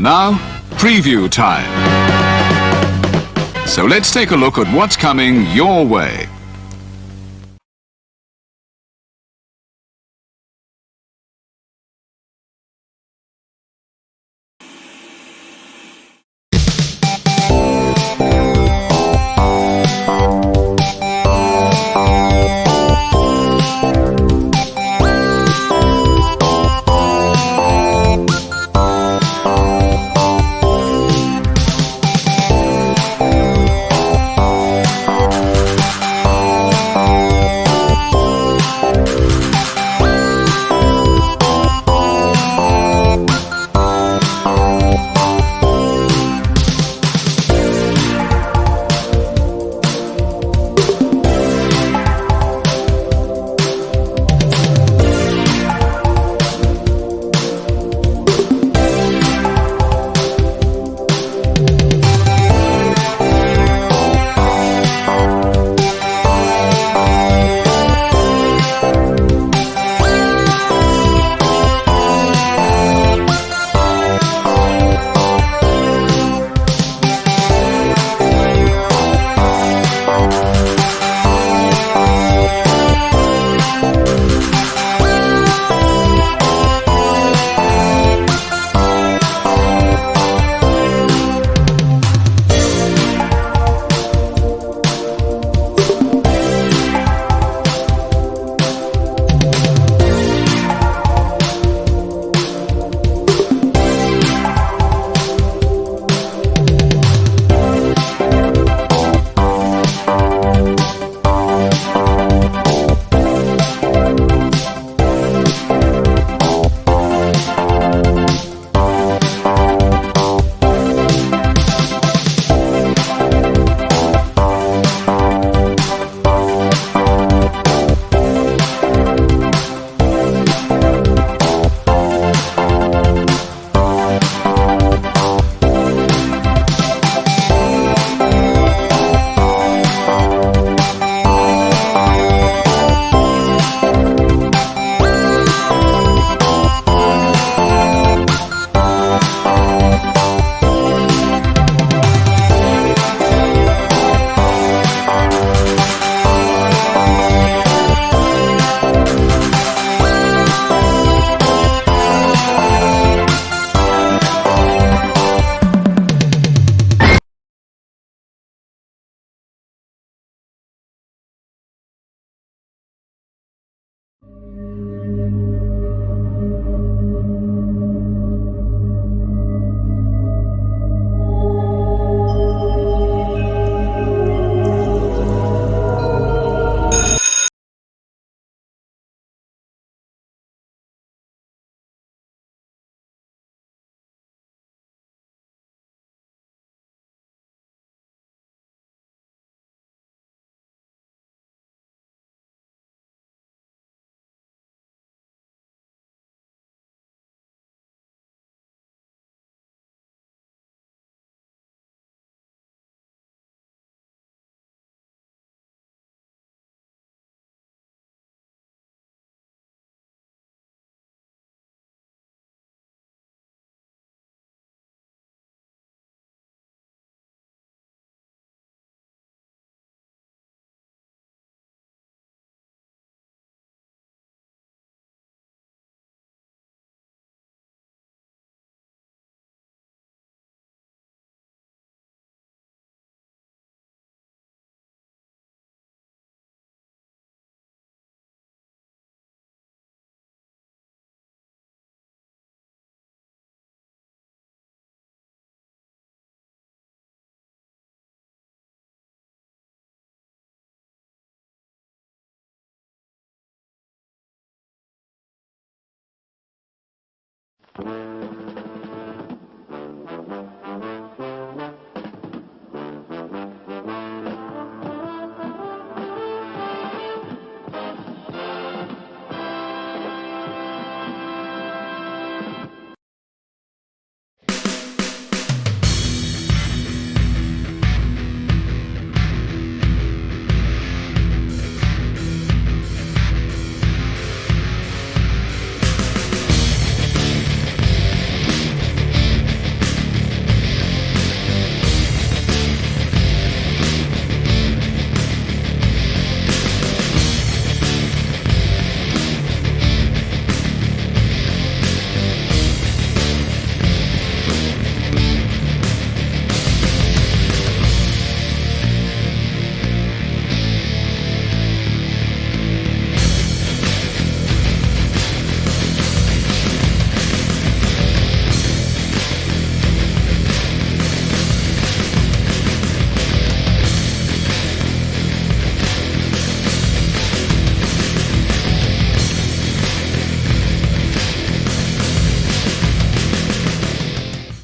Now, preview time. So let's take a look at what's coming your way.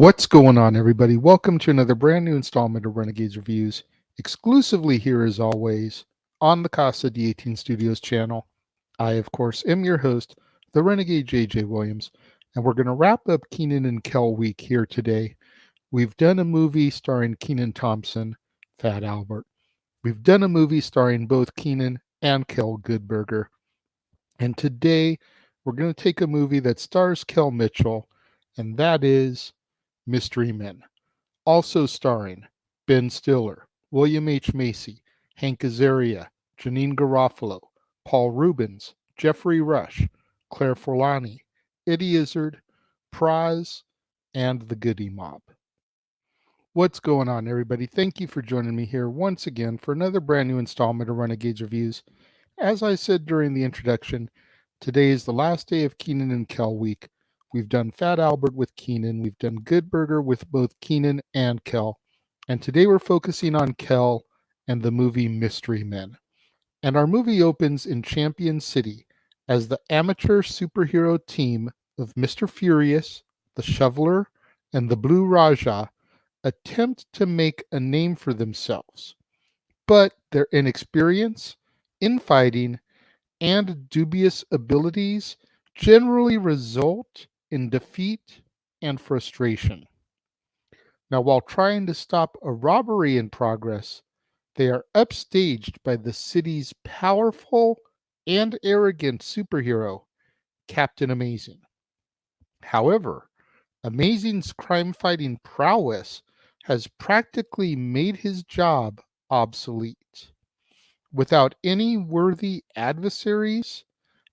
What's going on, everybody? Welcome to another brand new installment of Renegades Reviews, exclusively here as always on the Casa D18 Studios channel. I, of course, am your host, the Renegade JJ Williams, and we're going to wrap up Kenan Kel week here today. We've done a movie starring Kenan Thompson, Fat Albert. We've done a movie starring both Kenan and Kel Goodberger. And today we're going to take a movie that stars Kel Mitchell, and that is Mystery Men. Also starring Ben Stiller, William H. Macy, Hank Azaria, Janine Garofalo, Paul Rubens, Jeffrey Rush, Claire Forlani, Eddie Izzard, Praz, and the Goody Mob. What's going on, everybody? Thank you for joining me here once again for another brand new installment of Renegades Reviews. As I said during the introduction, today is the last day of Kenan Kel week. We've done Fat Albert with Kenan. We've done Goodberger with both Kenan and Kel. And today we're focusing on Kel and the movie Mystery Men. And our movie opens in Champion City as the amateur superhero team of Mr. Furious, the Shoveler, and the Blue Raja attempt to make a name for themselves. But their inexperience, infighting, and dubious abilities generally result in defeat and frustration. Now, while trying to stop a robbery in progress, they are upstaged by the city's powerful and arrogant superhero, Captain Amazing. However, Amazing's crime-fighting prowess has practically made his job obsolete. Without any worthy adversaries,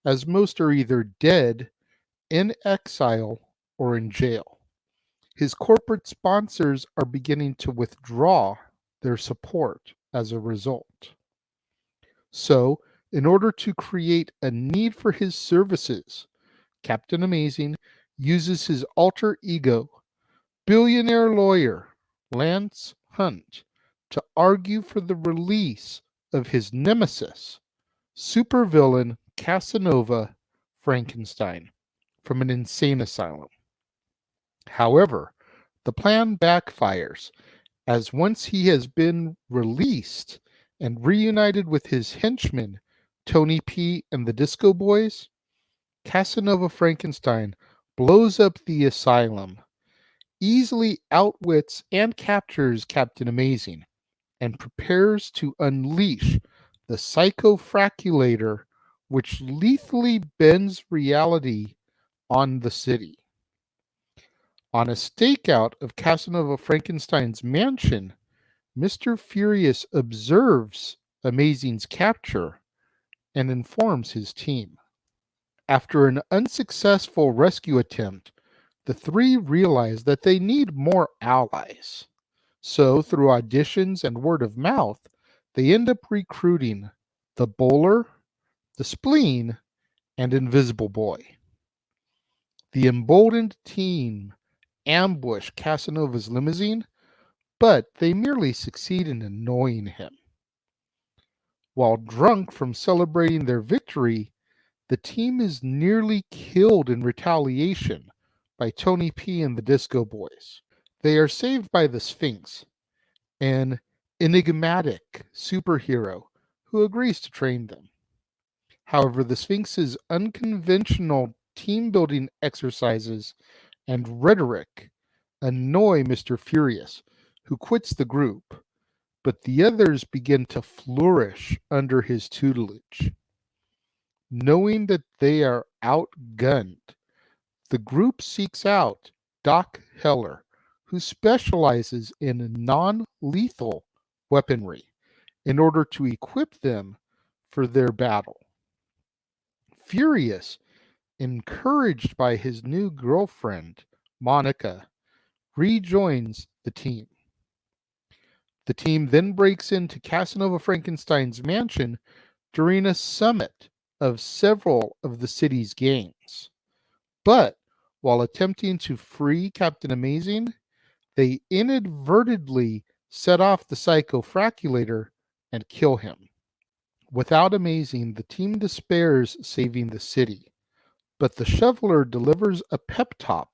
as most are either dead, in exile, or in jail. His corporate sponsors are beginning to withdraw their support as a result. So, in order to create a need for his services, Captain Amazing uses his alter ego, billionaire lawyer Lance Hunt, to argue for the release of his nemesis, supervillain Casanova Frankenstein, from an insane asylum. However, the plan backfires, as once he has been released and reunited with his henchmen, Tony P. and the Disco Boys, Casanova Frankenstein blows up the asylum, easily outwits and captures Captain Amazing, and prepares to unleash the psychofraculator, which lethally bends reality on the city. On a stakeout of Casanova Frankenstein's mansion, Mr. Furious observes Amazing's capture and informs his team. After an unsuccessful rescue attempt, the three realize that they need more allies. So, through auditions and word of mouth, they end up recruiting the Bowler, the Spleen, and Invisible Boy. The emboldened team ambush Casanova's limousine, but they merely succeed in annoying him. While drunk from celebrating their victory, the team is nearly killed in retaliation by Tony P. and the Disco Boys. They are saved by the Sphinx, an enigmatic superhero who agrees to train them. However, the Sphinx's unconventional team-building exercises and rhetoric annoy Mr. Furious, who quits the group, but the others begin to flourish under his tutelage. Knowing that they are outgunned, the group seeks out Doc Heller, who specializes in non-lethal weaponry, in order to equip them for their battle. Furious, encouraged by his new girlfriend, Monica, rejoins the team. The team then breaks into Casanova Frankenstein's mansion during a summit of several of the city's gangs. But while attempting to free Captain Amazing, they inadvertently set off the psychofraculator and kill him. Without Amazing, the team despairs saving the city, but the Shoveler delivers a pep talk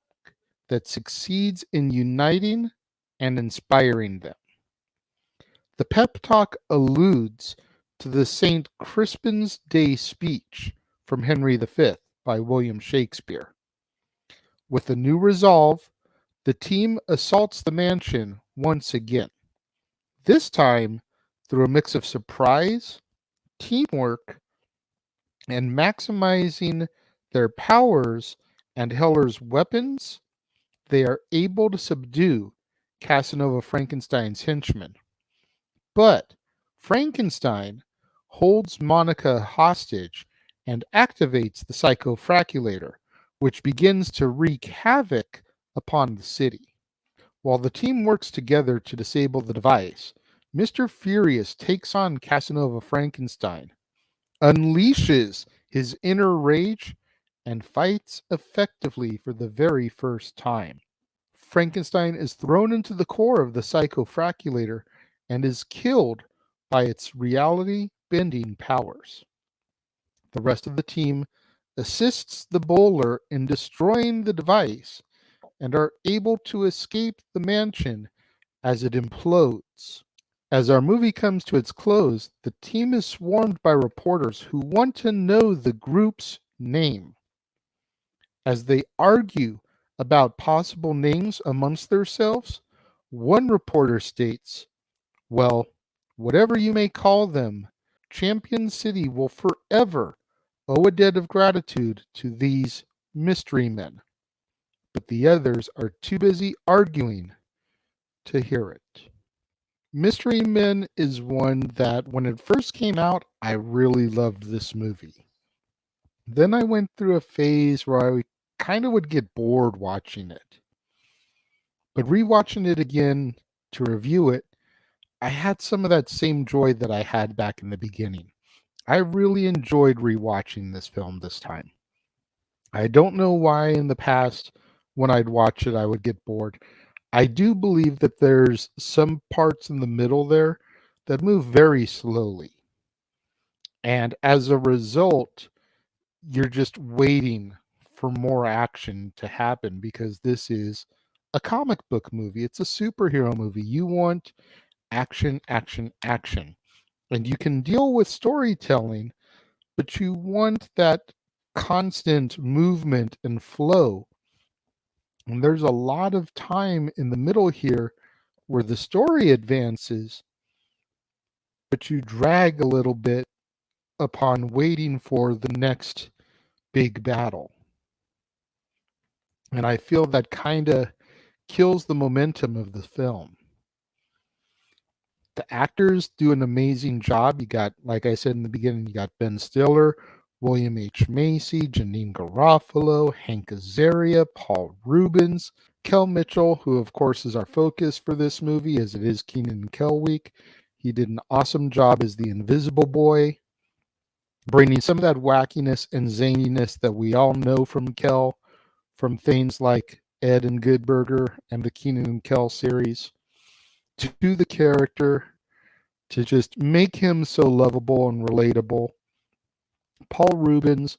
that succeeds in uniting and inspiring them. The pep talk alludes to the St. Crispin's Day speech from Henry V by William Shakespeare. With a new resolve, the team assaults the mansion once again, this time through a mix of surprise, teamwork, and maximizing their powers and Heller's weapons. They are able to subdue Casanova Frankenstein's henchmen. But Frankenstein holds Monica hostage and activates the psychofraculator, which begins to wreak havoc upon the city. While the team works together to disable the device, Mr. Furious takes on Casanova Frankenstein, unleashes his inner rage, and fights effectively for the very first time. Frankenstein is thrown into the core of the psychofraculator and is killed by its reality-bending powers. The rest of the team assists the bowler in destroying the device and are able to escape the mansion as it implodes. As our movie comes to its close, the team is swarmed by reporters who want to know the group's name. As they argue about possible names amongst themselves, one reporter states, "Well, whatever you may call them, Champion City will forever owe a debt of gratitude to these mystery men." But the others are too busy arguing to hear it. Mystery Men is one that, when it first came out, I really loved this movie. Then I went through a phase where I kind of would get bored watching it. But rewatching it again to review it, I had some of that same joy that I had back in the beginning. I really enjoyed rewatching this film this time. I don't know why in the past, when I'd watch it, I would get bored. I do believe that there's some parts in the middle there that move very slowly. And as a result, you're just waiting for more action to happen because this is a comic book movie. It's a superhero movie. You want action, action, action. And you can deal with storytelling, but you want that constant movement and flow. And there's a lot of time in the middle here where the story advances, but you drag a little bit upon waiting for the next big battle. And I feel that kind of kills the momentum of the film. The actors do an amazing job. You got, like I said in the beginning, you got Ben Stiller, William H. Macy, Janine Garofalo, Hank Azaria, Paul Rubens, Kel Mitchell, who of course is our focus for this movie as it is Kenan Kel week. He did an awesome job as the Invisible Boy, bringing some of that wackiness and zaniness that we all know from Kel, from things like Ed and Good Burger and the Kenan and Kel series, to the character, to just make him so lovable and relatable. Paul Rubens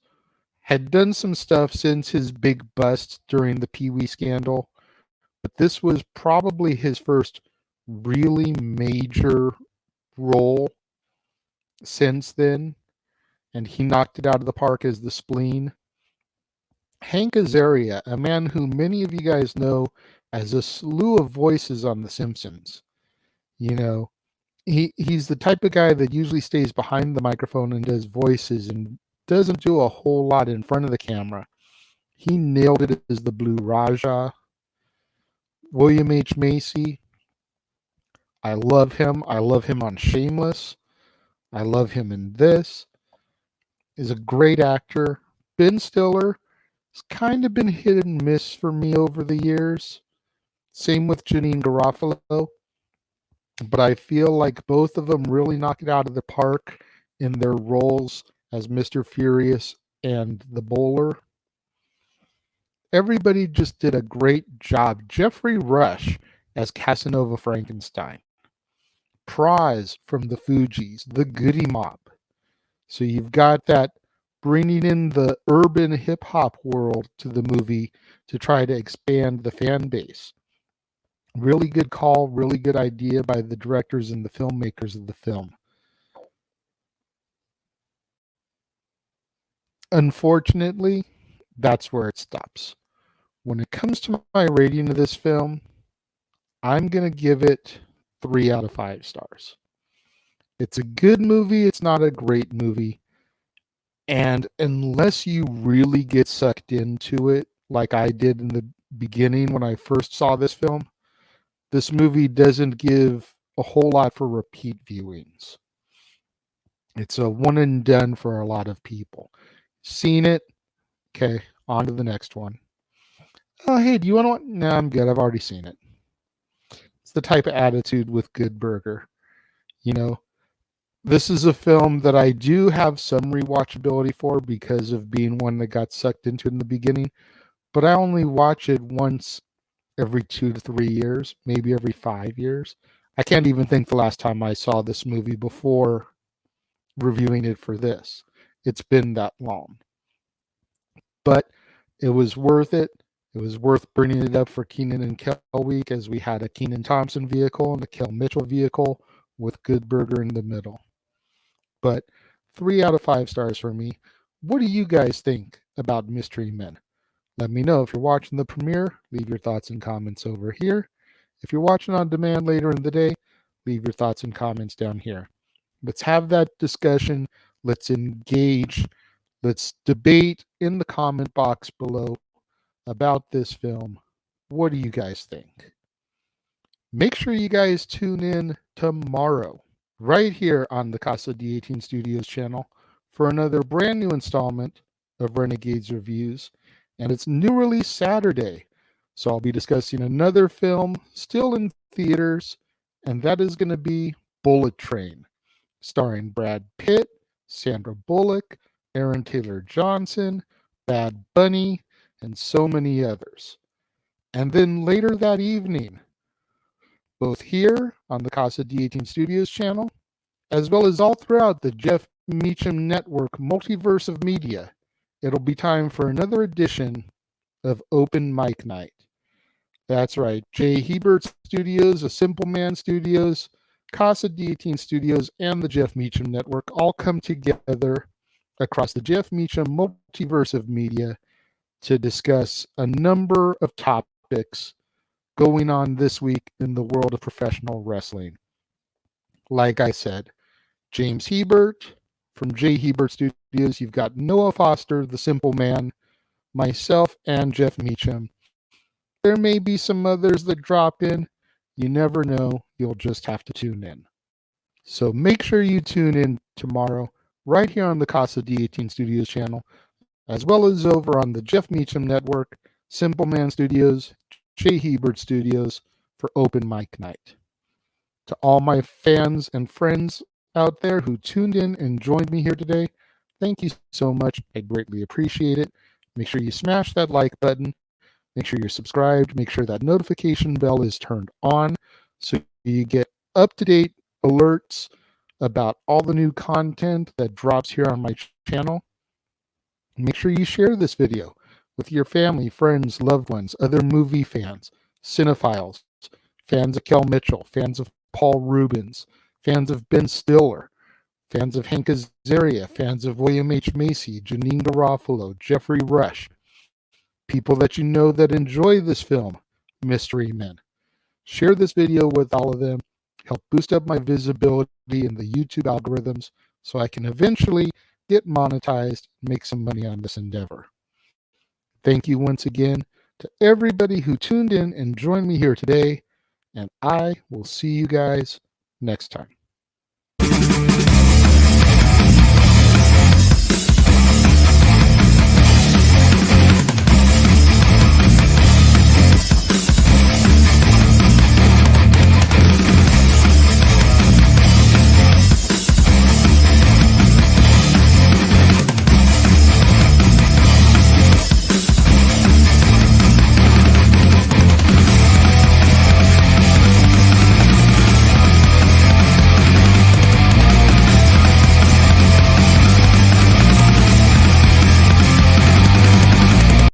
had done some stuff since his big bust during the Pee Wee scandal, but this was probably his first really major role since then, and he knocked it out of the park as the Spleen. Hank Azaria, a man who many of you guys know as a slew of voices on The Simpsons. You know, he's the type of guy that usually stays behind the microphone and does voices and doesn't do a whole lot in front of the camera. He nailed it as the Blue Raja. William H. Macy, I love him. I love him on Shameless. I love him in this. He's a great actor. Ben Stiller has kind of been hit and miss for me over the years. Same with Janine Garofalo. But I feel like both of them really knock it out of the park in their roles as Mr. Furious and the Bowler. Everybody just did a great job. Jeffrey Rush as Casanova Frankenstein. Prize from the Fugees, the Goody Mob. So you've got that bringing in the urban hip-hop world to the movie to try to expand the fan base. Really good call, really good idea by the directors and the filmmakers of the film. Unfortunately, that's where it stops. When it comes to my rating of this film, I'm going to give it 3 out of 5 stars. It's a good movie. It's not a great movie. And unless you really get sucked into it, like I did in the beginning when I first saw this film, this movie doesn't give a whole lot for repeat viewings. It's a one and done for a lot of people. Seen it? Okay, on to the next one. Oh, hey, do you want to? No, I'm good. I've already seen it. It's the type of attitude with Good Burger. You know, this is a film that I do have some rewatchability for because of being one that got sucked into in the beginning, but I only watch it once every 2 to 3 years, maybe every 5 years. I can't even think the last time I saw this movie before reviewing it for this. It's been that long. But it was worth it. It was worth bringing it up for Kenan Kel week, as we had a Kenan Thompson vehicle and a Kel Mitchell vehicle with Good Burger in the middle. But 3 out of 5 stars for me. What do you guys think about Mystery Men? Let me know if you're watching the premiere. Leave your thoughts and comments over here. If you're watching on demand later in the day, leave your thoughts and comments down here. Let's have that discussion. Let's engage. Let's debate in the comment box below about this film. What do you guys think? Make sure you guys tune in tomorrow, right here on the Casa D18 Studios channel, for another brand new installment of Renegades Reviews. And it's new release Saturday. So I'll be discussing another film still in theaters, and that is going to be Bullet Train, starring Brad Pitt, Sandra Bullock, Aaron Taylor Johnson, Bad Bunny, and so many others. And then later that evening, both here on the Casa D18 Studios channel, as well as all throughout the Jeff Meacham Network multiverse of media, it'll be time for another edition of Open Mic Night. That's right, Jay Hebert Studios, A Simple Man Studios, Casa D18 Studios, and the Jeff Meacham Network all come together across the Jeff Meacham multiverse of media to discuss a number of topics going on this week in the world of professional wrestling. Like I said, James Hebert from J. Hebert Studios. You've got Noah Foster, the Simple Man, myself, and Jeff Meacham. There may be some others that drop in. You never know. You'll just have to tune in. So make sure you tune in tomorrow right here on the Casa D18 Studios channel, as well as over on the Jeff Meacham Network, Simple Man Studios, J. Hebert Studios for Open Mic Night. To all my fans and friends out there who tuned in and joined me here today, thank you so much. I greatly appreciate it. Make sure you smash that like button. Make sure you're subscribed. Make sure that notification bell is turned on so you get up-to-date alerts about all the new content that drops here on my channel. Make sure you share this video with your family, friends, loved ones, other movie fans, cinephiles, fans of Kel Mitchell, fans of Paul Rubens, fans of Ben Stiller, fans of Hank Azaria, fans of William H. Macy, Janine Garofalo, Jeffrey Rush, people that you know that enjoy this film, Mystery Men. Share this video with all of them. Help boost up my visibility in the YouTube algorithms so I can eventually get monetized and make some money on this endeavor. Thank you once again to everybody who tuned in and joined me here today, and I will see you guys next time.